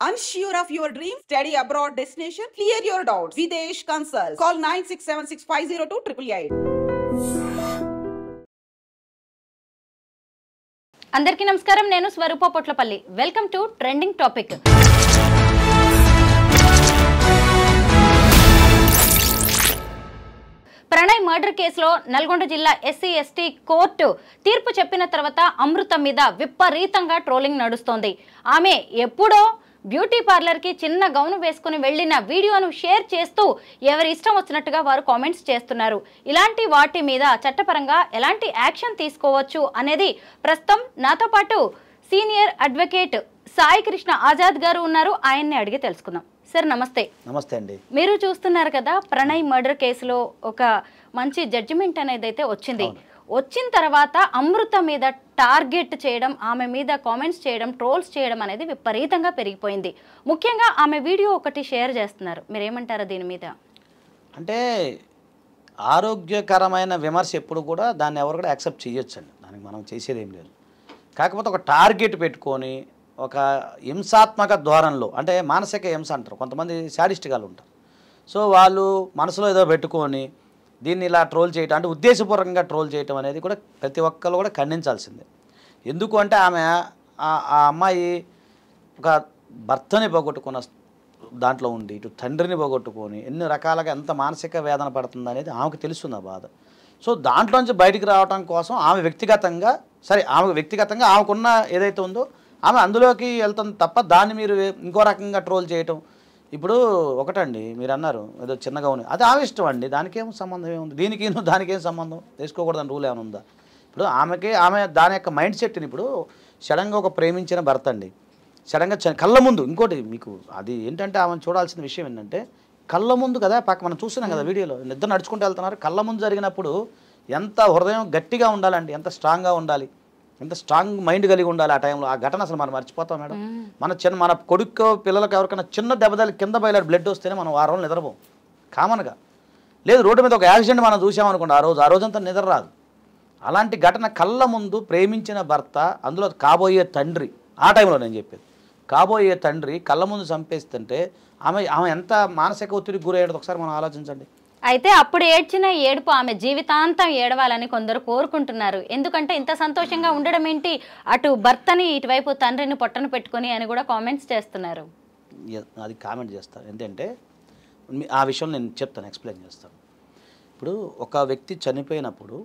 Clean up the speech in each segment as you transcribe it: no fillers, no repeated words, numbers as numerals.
Unsure of your dream? Study abroad destination? Clear your doubts. Videsh Consult. Call 9676502888. అందరికీ నమస్కారం. నేను Swaroopa Potlapalli. Welcome to trending topic. Pranay murder కేసులో నల్గొండ జిల్లా SC ST court తీర్పు చెప్పిన తర్వాత అమృత మీద విపరీతంగా ట్రోలింగ్ నడుస్తోంది. ఆమె ఎప్పుడో బ్యూటీ పార్లర్కి చిన్న గౌను వేసుకుని వెళ్లిన వీడియోను షేర్ చేస్తూ ఎవరి ఇష్టం వచ్చినట్టుగా వారు కామెంట్స్ చేస్తున్నారు. ఇలాంటి వాటి మీద చట్టపరంగా ఎలాంటి యాక్షన్ తీసుకోవచ్చు అనేది ప్రస్తుతం నాతో పాటు సీనియర్ అడ్వకేట్ సాయి కృష్ణ ఆజాద్ గారు ఉన్నారు. ఆయన్ని అడిగి తెలుసుకుందాం. సార్ నమస్తే. నమస్తే అండి. మీరు చూస్తున్నారు కదా, ప్రణయ్ మర్డర్ కేసులో ఒక మంచి జడ్జిమెంట్ అనేది అయితే వచ్చింది. వచ్చిన తర్వాత అమృత మీద టార్గెట్ చేయడం, ఆమె మీద కామెంట్స్ చేయడం, ట్రోల్స్ చేయడం అనేది విపరీతంగా పెరిగిపోయింది. ముఖ్యంగా ఆమె వీడియో ఒకటి షేర్ చేస్తున్నారు. మీరేమంటారు దీని మీద? అంటే ఆరోగ్యకరమైన విమర్శ ఎప్పుడు కూడా దాన్ని ఎవరు కూడా యాక్సెప్ట్ చేయొచ్చండి. దానికి మనం చేసేది ఏం లేదు. కాకపోతే ఒక టార్గెట్ పెట్టుకొని ఒక హింసాత్మక ధోరణిలో, అంటే మానసిక హింస అంటారు, కొంతమంది శాడిస్ట్గాలు ఉంటారు. సో వాళ్ళు మనసులో ఏదో పెట్టుకొని దీన్ని ఇలా ట్రోల్ చేయటం, అంటే ఉద్దేశపూర్వకంగా ట్రోల్ చేయటం అనేది కూడా ప్రతి ఒక్కరు కూడా ఖండించాల్సిందే. ఎందుకు అంటే ఆమె ఆ అమ్మాయి ఒక భర్తని పోగొట్టుకున్న దాంట్లో ఉండి ఇటు తండ్రిని పోగొట్టుకొని ఎన్ని రకాలుగా ఎంత మానసిక వేదన పడుతుంది అనేది ఆమెకు తెలుస్తుంది ఆ బాధ. సో దాంట్లోంచి బయటికి రావడం కోసం ఆమె వ్యక్తిగతంగా ఆమెకున్న ఏదైతే ఉందో ఆమె అందులోకి వెళ్తుంది తప్ప దాన్ని మీరు ఇంకో రకంగా ట్రోల్ చేయటం. ఇప్పుడు ఒకటండి, మీరు అన్నారు ఏదో చిన్నగా ఉంది, అది ఆమె ఇష్టం అండి, దానికేం సంబంధం ఏముంది, దానికేం సంబంధం, వేసుకోకూడదని రూల్ ఏమైనా ఉందా? ఇప్పుడు ఆమె దాని యొక్క మైండ్ సెట్ని, ఇప్పుడు సడన్గా ఒక ప్రేమించిన భర్త అండి, సడన్గా కళ్ళ ముందు, ఇంకోటి మీకు అది ఏంటంటే ఆమెను చూడాల్సిన విషయం ఏంటంటే కళ్ళ ముందు కదా, మనం చూస్తున్నాం కదా వీడియోలో, నిద్ర నడుచుకుంటూ వెళ్తున్నారు, కళ్ళ ముందు జరిగినప్పుడు ఎంత హృదయం గట్టిగా ఉండాలండి, ఎంత స్ట్రాంగ్గా ఉండాలి, ఎంత స్ట్రాంగ్ మైండ్ కలిగి ఉండాలి ఆ టైంలో. ఆ ఘటన అసలు మనం మర్చిపోతాం మేడం. మన కొడుకు పిల్లలకు ఎవరికైనా చిన్న దెబ్బతలు కింద బయలు బ్లడ్ వస్తేనే మనం ఆ రోజు నిద్రపోం కామన్గా. లేదు రోడ్డు మీద ఒక యాక్సిడెంట్ మనం చూసామనుకోండి, ఆ రోజంతా నిద్ర రాదు. అలాంటి ఘటన కళ్ళ ముందు ప్రేమించిన భర్త, అందులో కాబోయే తండ్రి, ఆ టైంలో నేను చెప్పేది కాబోయే తండ్రి కళ్ళ ముందు చంపేస్తుంటే ఆమె ఎంత మానసిక ఒత్తిడికి గురయ్యేది ఒకసారి మనం ఆలోచించండి. అయితే అప్పుడు ఏడ్చిన ఏడుపు ఆమె జీవితాంతం ఏడవాలని కొందరు కోరుకుంటున్నారు. ఎందుకంటే ఇంత సంతోషంగా ఉండడం ఏంటి, అటు భర్తని ఇటువైపు తండ్రిని పొట్టను పెట్టుకొని అని కూడా కామెంట్స్ చేస్తున్నారు. అది కామెంట్ చేస్తారు ఏంటంటే ఆ విషయం నేను చెప్తాను, ఎక్స్ప్లెయిన్ చేస్తాను. ఇప్పుడు ఒక వ్యక్తి చనిపోయినప్పుడు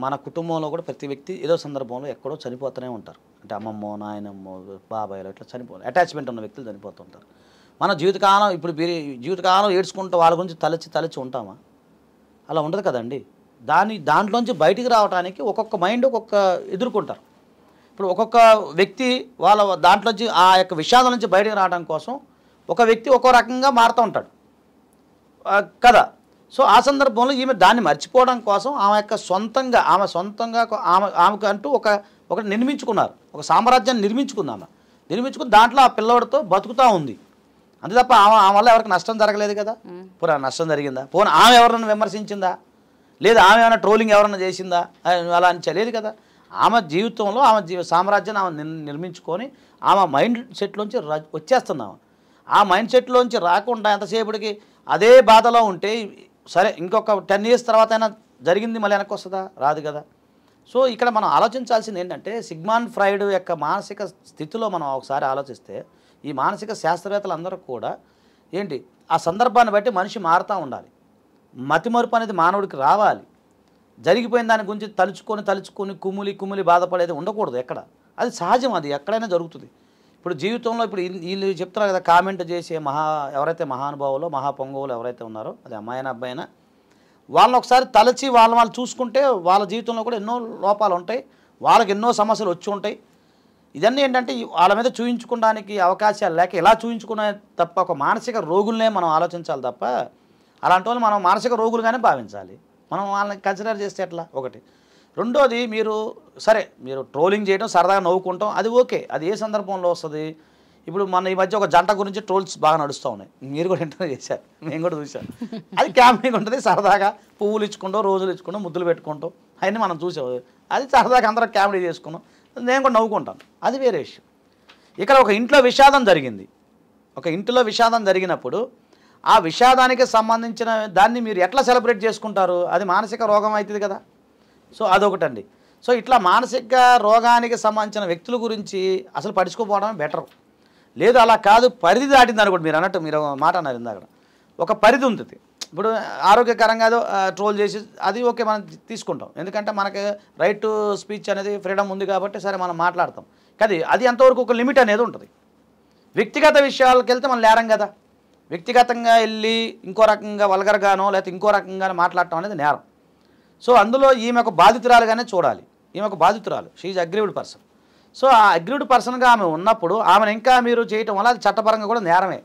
మన కుటుంబంలో కూడా ప్రతి వ్యక్తి ఏదో సందర్భంలో ఎక్కడో చనిపోతూనే ఉంటారు. అంటే అమ్మమ్మో, నాయనమ్మో, బాబాయ్లో ఇట్లా అటాచ్మెంట్ ఉన్న వ్యక్తులు చనిపోతుంటారు. మన జీవితకాలం ఏడ్చుకుంటూ వాళ్ళ గురించి తలచి ఉంటామా? అలా ఉండదు కదండి. దాంట్లోంచి బయటికి రావడానికి ఒక్కొక్క మైండ్ ఒక్కొక్క ఎదుర్కొంటారు. ఇప్పుడు ఒక్కొక్క వ్యక్తి వాళ్ళ దాంట్లోంచి ఆ యొక్క విషాదం నుంచి బయటికి రావడం కోసం ఒక వ్యక్తి ఒక్కో రకంగా మారుతూ ఉంటాడు కదా. సో ఆ సందర్భంలో ఈమె దాన్ని మర్చిపోవడం కోసం ఆమెకు సొంతంగా ఆమెకంటూ ఒకటి నిర్మించుకున్నారు, ఒక సామ్రాజ్యాన్ని నిర్మించుకుని దాంట్లో ఆ పిల్లవాడితో బతుకుతూ ఉంది. అంతే తప్ప ఆమె వల్ల ఎవరికి నష్టం జరగలేదు కదా. పోనీ నష్టం జరిగిందా? పోనీ ఆమె ఎవరన్నా విమర్శించిందా? లేదా ఆమె ఏమైనా ట్రోలింగ్ ఎవరన్నా చేసిందా? అలా అని తెలియదు కదా. ఆమె జీవితంలో సామ్రాజ్యాన్ని ఆమె నిర్మించుకొని ఆమె మైండ్ సెట్లోంచి వచ్చేస్తుంది. ఆ మైండ్ సెట్లోంచి రాకుండా ఎంతసేపటికి అదే బాధలో ఉంటే సరే, ఇంకొక 10 years తర్వాత అయినా జరిగింది మళ్ళీ వెనక్కి వస్తుందా? రాదు కదా. సో ఇక్కడ మనం ఆలోచించాల్సింది ఏంటంటే సిగ్మండ్ ఫ్రాయిడ్ యొక్క మానసిక స్థితిలో మనం ఒకసారి ఆలోచిస్తే ఈ మానసిక శాస్త్రవేత్తలు అందరూ కూడా ఏంటి, ఆ సందర్భాన్ని బట్టి మనిషి మారుతూ ఉండాలి. మతిమరుపు అనేది మానవుడికి రావాలి. జరిగిపోయిన దాని గురించి తలుచుకొని కుమిలి బాధపడేది ఉండకూడదు ఎక్కడ. అది సహజం, అది ఎక్కడైనా జరుగుతుంది. ఇప్పుడు జీవితంలో ఇప్పుడు వీళ్ళు చెప్తున్నారు కదా, కామెంట్ చేసే ఎవరైతే మహానుభావులో మహాపొంగవులు ఎవరైతే ఉన్నారో, అది అమ్మాయినా అబ్బాయినా, వాళ్ళని ఒకసారి తలచి వాళ్ళు చూసుకుంటే వాళ్ళ జీవితంలో కూడా ఎన్నో లోపాలు ఉంటాయి, వాళ్ళకి ఎన్నో సమస్యలు వచ్చి ఉంటాయి. ఇదన్నీ ఏంటంటే వాళ్ళ మీద చూయించుకోవడానికి అవకాశాలు లేక ఇలా చూయించుకునే తప్ప ఒక మానసిక రోగులనే మనం ఆలోచించాలి తప్ప అలాంటి వాళ్ళు మనం మానసిక రోగులుగానే భావించాలి. మనం వాళ్ళని కన్సిడర్ చేస్తే ఎట్లా? ఒకటి. రెండోది, మీరు ట్రోలింగ్ చేయడం, సరదాగా నవ్వుకుంటాం, అది ఓకే. అది ఏ సందర్భంలో వస్తుంది? ఇప్పుడు మన ఈ మధ్య ఒక జంట గురించి ట్రోల్స్ బాగా నడుస్తూ ఉన్నాయి, మీరు కూడా ఇంటర్వ్యూ చేశారు, మేము కూడా చూసాం. అది క్యామింగ్ ఉంటుంది, సరదాగా పువ్వులు ఇచ్చుకుంటాం, రోజులు ఇచ్చుకుంటాం, ముద్దులు పెట్టుకుంటాం, అవన్నీ మనం చూసాం. అది సరదాగా అందరం కామెడీ చేసుకున్నాం, నేను కూడా నవ్వుకుంటాను, అది వేరే విషయం. ఇక్కడ ఒక ఇంట్లో విషాదం జరిగింది, ఒక ఇంటిలో విషాదం జరిగినప్పుడు ఆ విషాదానికి సంబంధించిన దాన్ని మీరు ఎట్లా సెలబ్రేట్ చేసుకుంటారు? అది మానసిక రోగం అవుతుంది కదా. సో అదొకటండి. సో ఇట్లా మానసిక రోగానికి సంబంధించిన వ్యక్తుల గురించి అసలు పడుచుకోపోవడమే బెటర్. లేదు అలా కాదు, పరిధి దాటింది అనుకోండి. మీరు అన్నట్టు మీరు మాట అన్నారు ఇందాక, ఒక పరిధి ఉంటుంది. ఇప్పుడు ఆరోగ్యకరంగా ఏదో ట్రోల్ చేసి అది ఓకే మనం తీసుకుంటాం, ఎందుకంటే మనకి రైట్ టు స్పీచ్ అనేది ఫ్రీడమ్ ఉంది కాబట్టి సరే మనం మాట్లాడతాం. కానీ అది అంతవరకు ఒక లిమిట్ అనేది ఉంటుంది. వ్యక్తిగత విషయాలకు వెళ్తే మనం లేరం కదా. వ్యక్తిగతంగా వెళ్ళి ఇంకో రకంగా వల్గర్గానో లేకపోతే ఇంకో రకంగానో మాట్లాడటం అనేది నేరం. సో అందులో ఈమె ఒక బాధితురాలుగానే చూడాలి. ఈమె ఒక బాధితురాలు, she is aggrieved person. So ఆ అగ్రీవ్డ్ పర్సన్గా ఆమె ఉన్నప్పుడు ఆమెను ఇంకా మీరు చేయటం వల్ల అది చట్టపరంగా కూడా నేరమే.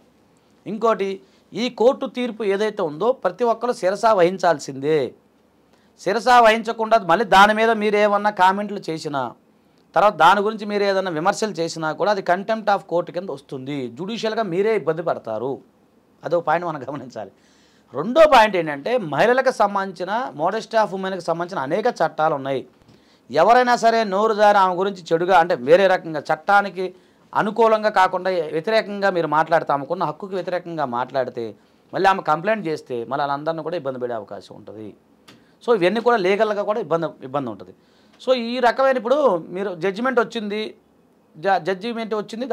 ఇంకోటి, ఈ కోర్టు తీర్పు ఏదైతే ఉందో ప్రతి ఒక్కరు శిరసా వహించాల్సిందే. శిరసా వహించకుండా మళ్ళీ దాని మీద మీరు ఏమన్నా కామెంట్లు చేసినా, తర్వాత దాని గురించి మీరు ఏదైనా విమర్శలు చేసినా కూడా అది కంటెంప్ట్ ఆఫ్ కోర్టు కింద వస్తుంది. జ్యుడిషియల్గా మీరే ఇబ్బంది పడతారు. అదో పాయింట్ మనం గమనించాలి. రెండో పాయింట్ ఏంటంటే, మహిళలకు సంబంధించిన మోడెస్టీ ఆఫ్ ఉమెన్కి సంబంధించిన అనేక చట్టాలు ఉన్నాయి. ఎవరైనా సరే నోరు జారి ఆమె గురించి చెడుగా, అంటే వేరే రకంగా చట్టానికి అనుకూలంగా కాకుండా వ్యతిరేకంగా మీరు మాట్లాడితే, ఆమెకున్న హక్కుకి వ్యతిరేకంగా మాట్లాడితే మళ్ళీ ఆమె కంప్లైంట్ చేస్తే మళ్ళీ వాళ్ళందరినీ కూడా ఇబ్బంది పడే అవకాశం ఉంటుంది. సో ఇవన్నీ కూడా లీగల్గా కూడా ఇబ్బంది ఉంటుంది. సో ఈ రకమైన ఇప్పుడు మీరు జడ్జిమెంట్ వచ్చింది,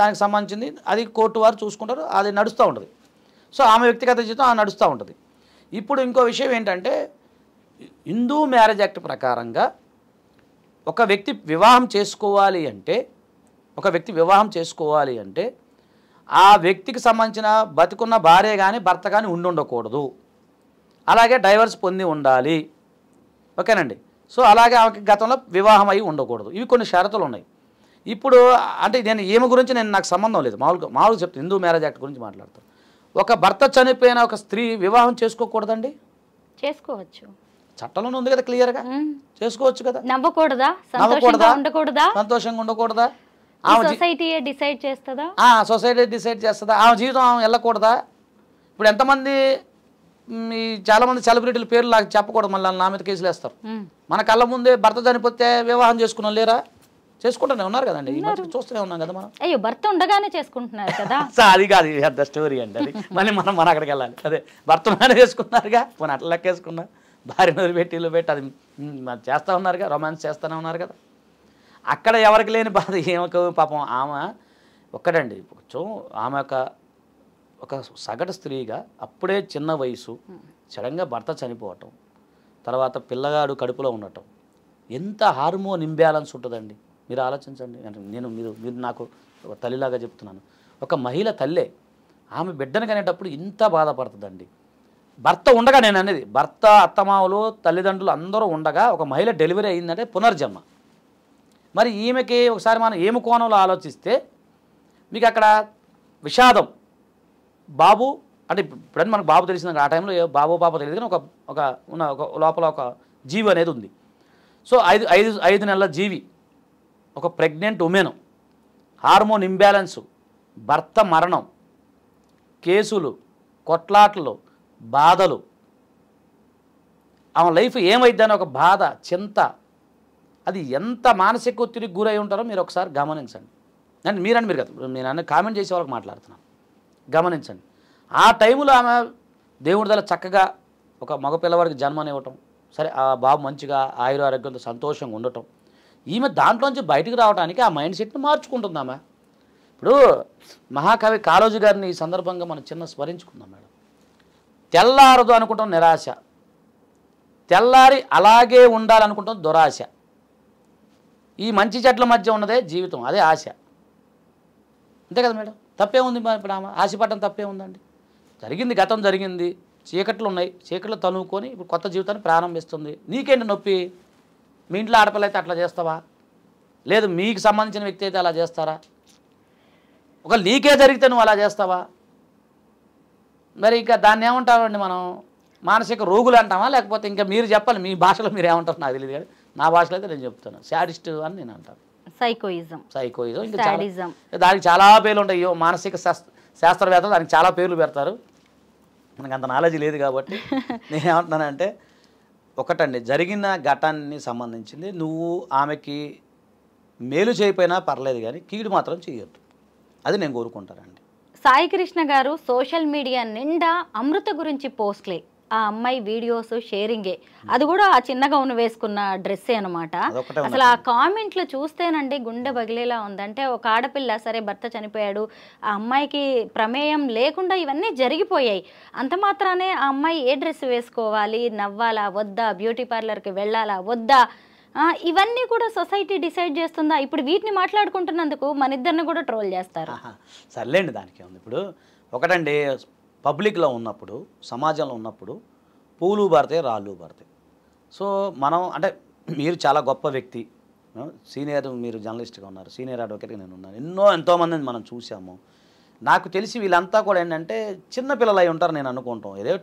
దానికి సంబంధించింది అది కోర్టు వారు చూసుకుంటారు, అది నడుస్తూ ఉంటుంది. సో ఆమె వ్యక్తిగత జీవితం ఆమె నడుస్తూ ఉంటుంది. ఇప్పుడు ఇంకో విషయం ఏంటంటే, హిందూ మ్యారేజ్ యాక్ట్ ప్రకారంగా ఒక వ్యక్తి వివాహం చేసుకోవాలి అంటే ఆ వ్యక్తికి సంబంధించిన బతికున్న భార్య కానీ భర్త కానీ ఉండకూడదు. అలాగే డైవర్స్ పొంది ఉండాలి. ఓకేనండి. సో అలాగే ఆమెకి గతంలో వివాహం అయ్యి ఉండకూడదు. ఇవి కొన్ని షరతులు ఉన్నాయి. ఇప్పుడు అంటే ఈమె గురించి నాకు సంబంధం లేదు, మామూలుగా చెప్తాను, హిందూ మ్యారేజ్ యాక్ట్ గురించి మాట్లాడతాను. ఒక భర్త చనిపోయిన ఒక స్త్రీ వివాహం చేసుకోకూడదండి? చేసుకోవచ్చు, చట్టంలోనే ఉంది కదా క్లియర్గా. చేసుకోవచ్చు కదా. నవ్వకూడదా? సంతోషంగా ఉండకూడదా? సొసైటీ డిసైడ్ చేస్తుందా? సొసైటీ డిసైడ్ చేస్తుందా? ఆమె జీవితం ఆమె వెళ్ళకూడదా? ఇప్పుడు ఎంతమంది చాలామంది సెలబ్రిటీల పేర్లు నాకు చెప్పకూడదు, మళ్ళీ నా మీద కేసులు వేస్తారు. మన కళ్ళ ముందే భర్త చనిపోతే వివాహం చేసుకున్నాం లేరా? చేసుకుంటూనే ఉన్నారు కదండి, ఈ మధ్య చూస్తూనే ఉన్నాం కదా మనం. అయ్యో, భర్త ఉండగానే చేసుకుంటున్నారు కదా. అది కాదు పెద్ద స్టోరీ అండి అది. మళ్ళీ మనం అక్కడికి వెళ్ళాలి. అదే భర్తగానే చేసుకున్నారుగా, మనం అట్లా లెక్కేసుకున్నా, భార్యను వదిలిపెట్టి ఇల్లు పెట్టి అది చేస్తూ ఉన్నారుగా, రొమాన్స్ చేస్తూనే ఉన్నారు కదా. అక్కడ ఎవరికి లేని బాధ ఏమకు పాపం. ఆమె ఒక్కడండి, కొంచెం ఆమె ఒక సగటు స్త్రీగా అప్పుడే చిన్న వయసు, సడన్గా భర్త చనిపోవటం, తర్వాత పిల్లగాడు కడుపులో ఉండటం, ఎంత హార్మోన్ ఇంబ్యాలెన్స్ ఉంటుందండి. మీరు ఆలోచించండి. అంటే మీరు నాకు తల్లిలాగా చెప్తున్నాను. ఒక మహిళ తల్లే ఆమె బిడ్డను కనేటప్పుడు ఇంత బాధపడుతుందండి. భర్త ఉండగా, నేను అనేది భర్త, అత్తమావులు, తల్లిదండ్రులు అందరూ ఉండగా ఒక మహిళ డెలివరీ అయిందంటే పునర్జన్మ. మరి ఈమెకి ఒకసారి మనం ఏమి కోణంలో ఆలోచిస్తే మీకు అక్కడ విషాదం, బాబు అంటే ఇప్పుడని మనకు బాబు తెలిసింది, ఆ టైంలో బాబు పాప తెలియదు, కానీ ఒక లోపల ఒక జీవి అనేది ఉంది. సో ఐదు నెలల జీవి, ఒక ప్రెగ్నెంట్ ఉమెన్, హార్మోన్ ఇంబ్యాలెన్సు, భర్త మరణం, కేసులు, కొట్లాట్లు, బాధలు, ఆమె లైఫ్ ఏమైందని ఒక బాధ, చింత, అది ఎంత మానసిక ఒత్తిడికి గురై ఉంటారో మీరు ఒకసారి గమనించండి. అంటే మీరు కదా, నేను అన్న కామెంట్ చేసే వాళ్ళకి మాట్లాడుతున్నాను, గమనించండి. ఆ టైంలో ఆమె దేవుడి దల చక్కగా ఒక మగ పిల్లవాడికి జన్మనివ్వటం, సరే ఆ బాబు మంచిగా ఆయురారోగ్యంతో సంతోషంగా ఉండటం, ఈమె దాంట్లోంచి బయటకు రావడానికి ఆ మైండ్ సెట్ని మార్చుకుంటుంది ఆమె. ఇప్పుడు మహాకవి కాళోజీ గారిని ఈ సందర్భంగా మనం చిన్న స్మరించుకుందాం మేడం. తెల్లారదు అనుకుంటాం నిరాశ, తెల్లారి అలాగే ఉండాలనుకుంటాం దురాశ, ఈ మంచి చెట్ల మధ్య ఉన్నదే జీవితం, అదే ఆశ. అంతే కదా మేడం, తప్పే ఉంది ఇప్పుడు ఆమె ఆశపడటం తప్పే ఉందండి. జరిగింది, గతం జరిగింది, చీకట్లు ఉన్నాయి, చీకట్లు తనుకొని ఇప్పుడు కొత్త జీవితాన్ని ప్రారంభిస్తుంది. నీకేంటి నొప్పి? మీ ఇంట్లో ఆడపిల్ల అయితే అట్లా చేస్తావా? లేదు మీకు సంబంధించిన వ్యక్తి అయితే అలా చేస్తారా? ఒక నీకే జరిగితే నువ్వు అలా చేస్తావా? మరి ఇంకా దాన్ని ఏమంటామండి మనం? మానసిక రోగులు అంటామా, లేకపోతే ఇంకా మీరు చెప్పాలి మీ భాషలో మీరు ఏమంటారు నాకు తెలియదు, కానీ నా భాషలో అయితే నేను చెప్తాను శాడిస్ట్ అని నేను అంటాను. సైకోయిజం ఇంకా దానికి చాలా పేర్లు ఉంటాయి. మానసిక శాస్త్రవేత్తలు దానికి చాలా పేర్లు పెడతారు, మనకు అంత నాలెడ్జ్ లేదు కాబట్టి నేనేమంటున్నానంటే, ఒకటండి, జరిగిన ఘటాన్ని సంబంధించింది నువ్వు ఆమెకి మేలు చేయకపోయినా పర్లేదు, కానీ కీడు మాత్రం చేయొద్దు, అది నేను కోరుకుంటానండి. సాయి కృష్ణ గారు సోషల్ మీడియా నిండా అమృత గురించి పోస్ట్లే, ఆ అమ్మాయి వీడియోస్ షేరింగే, అది కూడా ఆ చిన్న గౌను వేసుకున్న డ్రెస్సే అనమాట. అసలు ఆ కామెంట్లు చూస్తేనండి గుండె బగిలేలా ఉందంటే, ఒక ఆడపిల్ల సరే భర్త చనిపోయాడు, ఆ అమ్మాయికి ప్రమేయం లేకుండా ఇవన్నీ జరిగిపోయాయి, అంత మాత్రానే ఆ అమ్మాయి ఏ డ్రెస్ వేసుకోవాలి, నవ్వాలా వద్దా, బ్యూటీ పార్లర్కి వెళ్ళాలా వద్దా, ఇవన్నీ కూడా సొసైటీ డిసైడ్ చేస్తుందా? ఇప్పుడు వీటిని మాట్లాడుకుంటున్నందుకు మన ఇద్దరిని కూడా ట్రోల్ చేస్తారు. సర్లేండి, దానికి ఉంది. ఇప్పుడు ఒకటండి, పబ్లిక్లో ఉన్నప్పుడు, సమాజంలో ఉన్నప్పుడు పూలు పడతాయి, రాళ్ళు పడతాయి. సో మనం అంటే మీరు చాలా గొప్ప వ్యక్తి, సీనియర్, మీరు జర్నలిస్ట్గా ఉన్నారు, సీనియర్ అడ్వకేట్గా నేను ఉన్నాను, ఎంతోమందిని మనం చూసాము. నాకు తెలిసి వీళ్ళంతా కూడా ఏంటంటే చిన్నపిల్లలు అయి ఉంటారు నేను అనుకుంటాం. ఏదో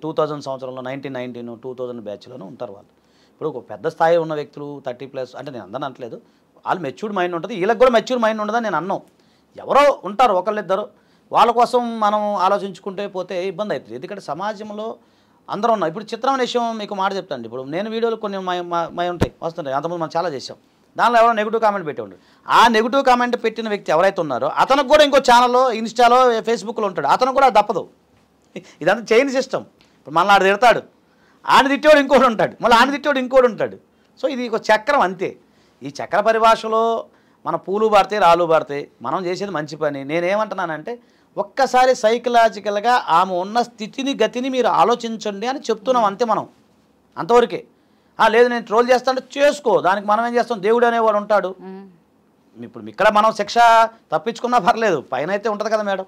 2000 సంవత్సరంలో 1919 2000 బ్యాచ్లోనే ఉంటారు వాళ్ళు. ఇప్పుడు ఒక పెద్ద స్థాయి ఉన్న వ్యక్తులు 30+ అంటే నేను అందరూ అనట్లేదు, వాళ్ళు మెచ్యూర్డ్ మైండ్ ఉంటుంది, వీళ్ళకి కూడా మెచ్యూర్ మైండ్ ఉండదని నేను అన్నాం. ఎవరో ఉంటారు ఒకళ్ళిద్దరు, వాళ్ళ కోసం మనం ఆలోచించుకుంటే పోతే ఇబ్బంది అవుతుంది. ఎందుకంటే సమాజంలో అందరూ ఉన్నారు. ఇప్పుడు చిత్రమైన విషయం మీకు మాట చెప్తాను. ఇప్పుడు నేను వీడియోలు కొన్ని మై ఉంటాయి, వస్తుంటాయి, అంతకుముందు మనం చాలా చేసాం. దానిలో ఎవరో నెగిటివ్ కామెంట్ పెట్టి ఉంటాడు. ఆ నెగిటివ్ కామెంట్ పెట్టిన వ్యక్తి ఎవరైతే ఉన్నారో అతనికి కూడా ఇంకో ఛానల్లో, ఇన్స్టాలో, ఫేస్బుక్లో ఉంటాడు, అతను కూడా తప్పదు. ఇదంతా చైన్ సిస్టమ్. ఇప్పుడు మళ్ళీ ఆడు తిడతాడు, ఆని తిట్టేవాడు ఇంకోటి ఉంటాడు, మళ్ళీ ఆని తిట్టేవాడు ఇంకోటి ఉంటాడు. సో ఇది ఒక చక్రం అంతే. ఈ చక్ర పరిభాషలో మన పూలు పడితే రాళ్ళు పడతాయి, మనం చేసేది మంచి పని. నేనేమంటున్నానంటే ఒక్కసారి సైకలాజికల్గా ఆమె ఉన్న స్థితిని గతిని మీరు ఆలోచించండి అని చెప్తున్నాం అంతే. మనం అంతవరకే. లేదు నేను ట్రోల్ చేస్తానంటే చేసుకో, దానికి మనం ఏం చేస్తాం, దేవుడు అనేవాడు ఉంటాడు. ఇప్పుడు ఇక్కడ మనం శిక్ష తప్పించుకున్నా పర్లేదు, పైన అయితే ఉంటుంది కదా మేడం,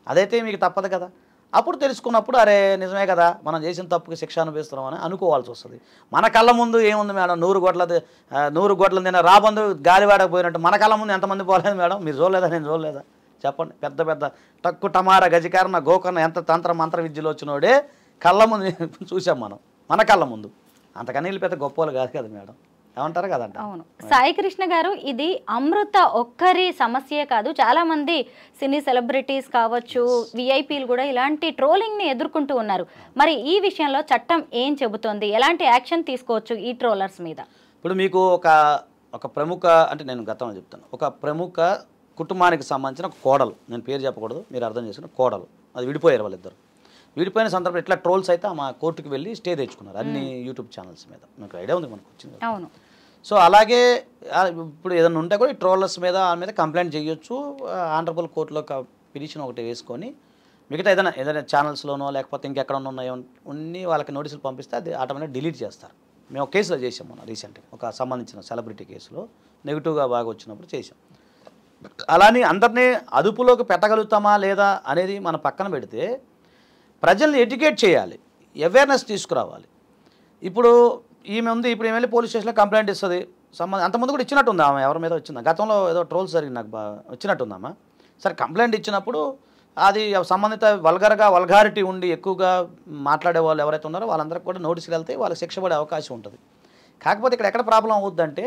అదైతే మీకు తప్పదు కదా. అప్పుడు తెలుసుకున్నప్పుడు అరే నిజమే కదా, మనం చేసిన తప్పుకి శిక్ష అనుభవిస్తున్నామని అనుకోవాల్సి వస్తుంది. మన కళ్ళ ముందు ఏముంది మేడం, 100 గొడ్ల తిన రాబందు గాలివాడకు పోయినట్టు మన కళ్ళ ముందు ఎంతమంది పోలేదు మేడం, మీరు చూడలేదా, నేను చూడలేదా చెప్పండి. పెద్ద పెద్ద టక్కు టమార గజకారణ గోకర్ణ ఎంత మంత్ర విద్యలో వచ్చినోడే కళ్ళ ముందు చూసాం మనం, మన కళ్ళ ముందు. అంతకన్నా వీళ్ళు పెద్ద గొప్ప వాళ్ళు కాదు కదా మేడం, ఏమంటారు కదంట. అవును సాయి కృష్ణ గారు, ఇది అమృత ఒక్కరి సమస్యే కాదు, చాలా మంది సినీ సెలబ్రిటీస్ కావచ్చు, విఐపీలు కూడా ఇలాంటి ట్రోలింగ్ ని ఎదుర్కొంటూ ఉన్నారు. మరి ఈ విషయంలో చట్టం ఏం చెబుతోంది, ఎలాంటి యాక్షన్ తీసుకోవచ్చు ఈ ట్రోలర్స్ మీద? ఇప్పుడు మీకు ఒక ప్రముఖ, అంటే నేను గతంలో చెప్తాను, ఒక ప్రముఖ కుటుంబానికి సంబంధించిన ఒక కోడలు, నేను పేరు చెప్పకూడదు, మీరు అర్థం చేసుకున్న కోడలు, అది విడిపోయారు వాళ్ళిద్దరు. విడిపోయిన సందర్భంలో ఇట్లా ట్రోల్స్ అయితే మా కోర్టుకు వెళ్ళి స్టే తెచ్చుకున్నారు అన్ని యూట్యూబ్ ఛానల్స్ మీద. మీకు ఐడియా ఉంది, మనకు వచ్చింది. అవును. సో అలాగే ఇప్పుడు ఏదైనా ఉంటే కూడా ఈ ట్రోలర్స్ మీద వాళ్ళ మీద కంప్లైంట్ చేయొచ్చు. ఆనరబుల్ కోర్టులో పిటిషన్ ఒకటి వేసుకొని మిగతా ఏదైనా ఛానల్స్లోనో లేకపోతే ఇంకెక్కడ ఉన్నాయో ఉన్ని వాళ్ళకి నోటీసులు పంపిస్తే అది ఆటోమేటిక్గా డిలీట్ చేస్తారు. మేము ఒక కేసులో చేసాం మొన్న రీసెంట్గా, ఒక సంబంధించిన సెలబ్రిటీ కేసులో నెగిటివ్గా బాగా వచ్చినప్పుడు చేసాం. అలానే అందరినీ అదుపులోకి పెట్టగలుగుతామా లేదా అనేది మన పక్కన పెడితే ప్రజల్ని ఎడ్యుకేట్ చేయాలి, అవేర్నెస్ తీసుకురావాలి. ఇప్పుడు ఈమె ఉంది, ఇప్పుడు ఈమె వెళ్ళి పోలీస్ స్టేషన్లో కంప్లైంట్ ఇస్తుంది. అంతకుముందు కూడా ఇచ్చినట్టుంది ఆమె, ఎవరి మీద వచ్చిందా, గతంలో ఏదో ట్రోల్స్ జరిగింది నాకు వచ్చినట్టుందమ్మా. సరే కంప్లైంట్ ఇచ్చినప్పుడు అది సంబంధిత వల్గారిటీ ఉండి ఎక్కువగా మాట్లాడే వాళ్ళు ఎవరైతే ఉన్నారో వాళ్ళందరికీ కూడా నోటీసులు వెళ్తే వాళ్ళకి శిక్ష పడే అవకాశం ఉంటుంది. కాకపోతే ఇక్కడ ఎక్కడ ప్రాబ్లం అవుద్దంటే,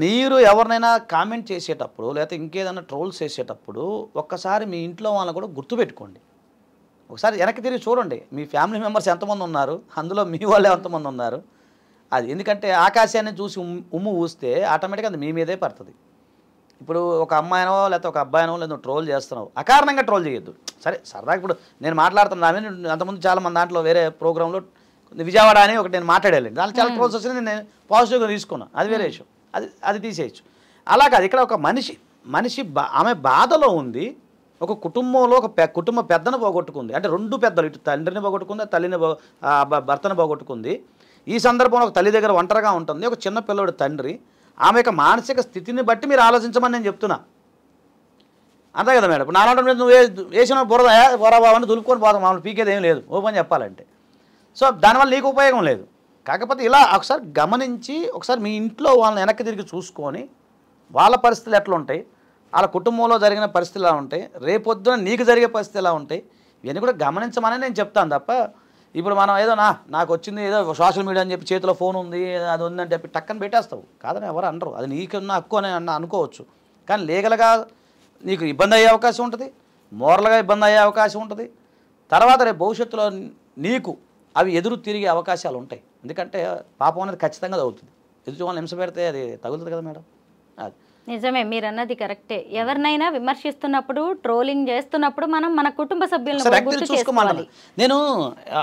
మీరు ఎవరినైనా కామెంట్ చేసేటప్పుడు లేకపోతే ఇంకేదైనా ట్రోల్స్ చేసేటప్పుడు ఒక్కసారి మీ ఇంట్లో వాళ్ళని కూడా గుర్తుపెట్టుకోండి. ఒకసారి వెనక్కి తిరిగి చూడండి, మీ ఫ్యామిలీ మెంబర్స్ ఎంతమంది ఉన్నారు, అందులో మీ వాళ్ళు ఎంతమంది ఉన్నారు. అది ఎందుకంటే ఆకాశాన్ని చూసి ఉమ్ము ఊస్తే ఆటోమేటిక్గా అది మీ మీదే పడుతుంది. ఇప్పుడు ఒక అమ్మాయినో లేకపోతే ఒక అబ్బాయినో లేదా ట్రోల్ చేస్తున్నావు, అకారణంగా ట్రోల్ చేయొద్దు. సరే సరదాగా ఇప్పుడు నేను మాట్లాడుతున్నాను, అంతకుముందు చాలామంది దాంట్లో వేరే ప్రోగ్రాంలో విజయవాడ అని ఒకటి నేను మాట్లాడాలి, దాంట్లో చాలా ట్రోల్స్ వచ్చింది, నేను పాజిటివ్గా తీసుకున్నాను, అది వేరే విషయం, అది తీసేయచ్చు. అలా కాదు, ఇక్కడ ఒక మనిషి ఆమె బాధలో ఉంది, ఒక కుటుంబంలో కుటుంబ పెద్దను పోగొట్టుకుంది, అంటే 2 పెద్దలు, ఇటు తండ్రిని పోగొట్టుకుంది, తల్లిని భర్తను పోగొట్టుకుంది. ఈ సందర్భంలో ఒక తల్లి దగ్గర ఒంటరిగా ఉంటుంది, ఒక చిన్న పిల్లవాడు తండ్రి. ఆమె యొక్క మానసిక స్థితిని బట్టి మీరు ఆలోచించమని నేను చెప్తున్నా, అంతే కదా మేడం. ఇప్పుడు నాలుగు మీద నువ్వు వేసిన బొరబాబని దులుపుకొని పోతాం, మామూలు పీకేది ఏం లేదు ఓపెన్ చెప్పాలంటే. సో దానివల్ల నీకు ఉపయోగం లేదు. కాకపోతే ఇలా ఒకసారి గమనించి ఒకసారి మీ ఇంట్లో వాళ్ళని వెనక్కి తిరిగి చూసుకొని వాళ్ళ పరిస్థితులు ఎట్లా ఉంటాయి, వాళ్ళ కుటుంబంలో జరిగిన పరిస్థితులు ఎలా ఉంటాయి, రేపొద్దున నీకు జరిగే పరిస్థితులు ఎలా ఉంటాయి, ఇవన్నీ కూడా గమనించమని నేను చెప్తాను తప్ప ఇప్పుడు మనం ఏదో నాకు వచ్చింది ఏదో సోషల్ మీడియా అని చెప్పి చేతిలో ఫోన్ ఉంది అది ఉందని చెప్పి టక్కన పెట్టేస్తావు, కాదని ఎవరు అనరు. అది నీకున్న హక్కు అని అనుకోవచ్చు, కానీ లీగల్గా నీకు ఇబ్బంది అయ్యే అవకాశం ఉంటుంది, మోరల్గా ఇబ్బంది అయ్యే అవకాశం ఉంటుంది. తర్వాత రేపు భవిష్యత్తులో నీకు అవి ఎదురు తిరిగే అవకాశాలు ఉంటాయి. ఎందుకంటే పాపం అనేది ఖచ్చితంగా తగులుతుంది, ఎదుటి వాళ్ళని హింస పెడితే అది తగులుతుంది కదా మేడం. అది నిజమే, మీరు అన్నది కరెక్టే. ఎవరినైనా విమర్శిస్తున్నప్పుడు, ట్రోలింగ్ చేస్తున్నప్పుడు మనం మన కుటుంబ సభ్యులను ఒకసారి కూడా యాక్చువల్లీ గుర్తు చూసుకోమంటాను చేసుకోవాలి. నేను.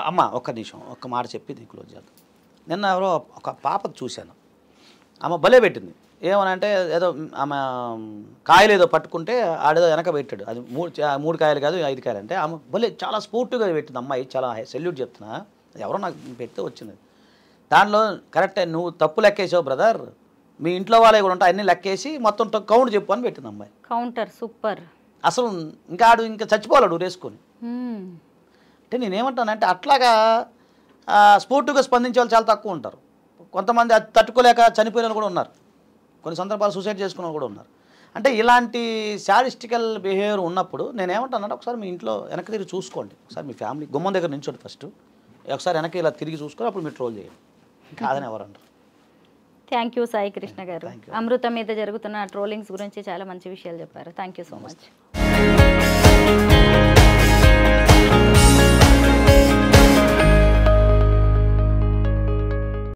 అమ్మ ఒక్క నిమిషం, ఒక్క మాట చెప్పి నేను క్లోజ్ చేద్దాం. నిన్న ఎవరో ఒక పాపకు చూశాను, ఆమె భలే పెట్టింది. ఏమనంటే ఏదో ఆమె కాయలు ఏదో పట్టుకుంటే ఆడేదో వెనక పెట్టాడు. అది 3 కాయలు కాదు 5 కాయలు అంటే ఆమె భలే చాలా స్పోర్టివ్గా పెట్టింది అమ్మాయి. చాలా సెల్యూట్ చెప్తున్నా, ఎవరో నాకు పెడితే వచ్చింది. దాంట్లో కరెక్టే, నువ్వు తప్పు లెక్కేసావు బ్రదర్, మీ ఇంట్లో వాళ్ళే కూడా ఉంటాయి, అన్నీ లెక్కేసి మొత్తం కౌంట్ చెప్పు అని పెట్టింది అమ్మాయి. Counter super. అసలు ఇంకా ఆడు ఇంకా చచ్చిపోలేడు ఊరేసుకొని. అంటే నేనేమంటానంటే అట్లాగా స్పోర్టివ్గా స్పందించే వాళ్ళు చాలా తక్కువ ఉంటారు. కొంతమంది అది తట్టుకోలేక చనిపోయిన వాళ్ళు కూడా ఉన్నారు, కొన్ని సందర్భాలు సూసైడ్ చేసుకున్న వాళ్ళు కూడా ఉన్నారు. అంటే ఇలాంటి శాడిస్టికల్ బిహేవియర్ ఉన్నప్పుడు నేనేమంటానంటే ఒకసారి మీ ఇంట్లో వెనక్కి తిరిగి చూసుకోండి. ఒకసారి మీ ఫ్యామిలీ గుమ్మం దగ్గర నించోండి ఫస్ట్, ఒకసారి వెనక్కి ఇలా తిరిగి చూసుకొని అప్పుడు మీరు ట్రోల్ చేయండి. కాదని ఎవరు అంటారు. థ్యాంక్ యూ సాయి కృష్ణ గారు. అమృతం మీద జరుగుతున్న ట్రోలింగ్స్ గురించి చాలా మంచి విషయాలు చెప్పారు. Thank you so much.